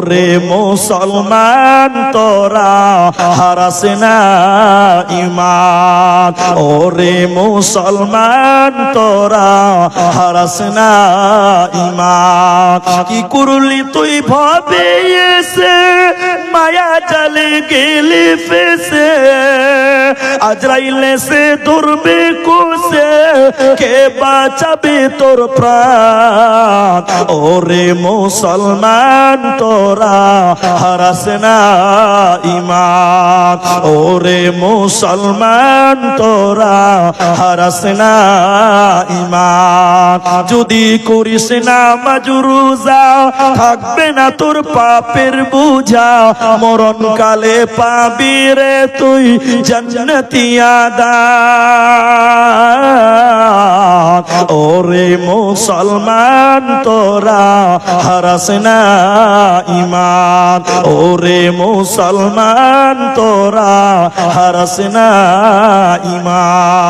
ওরে মুসলমান তোরা হারাস না ঈমান, ওরে মুসলমান তোরা হারাস না ঈমান। কি করলি তুই ভাবে এসে মায়া জালে গেলি ফেসে, আজরাইলে সে ধরবে কোসে, কে বাঁচাবে তোর প্রাণ। ওরে মুসলমান তোরা হারাস না ঈমান, ওরে মুসলমান তোরা হারাস না ঈমান। যদি করিস না মাজরুজা থাকবে না তোর পাপের বুঝা, মরণ কালে পাবি রে তুই জান্নাতি আদাত। ওরে মুসলমান তোরা হারাস না ঈমান, ওরে মুসলমান তোরা হারাস না ঈমান।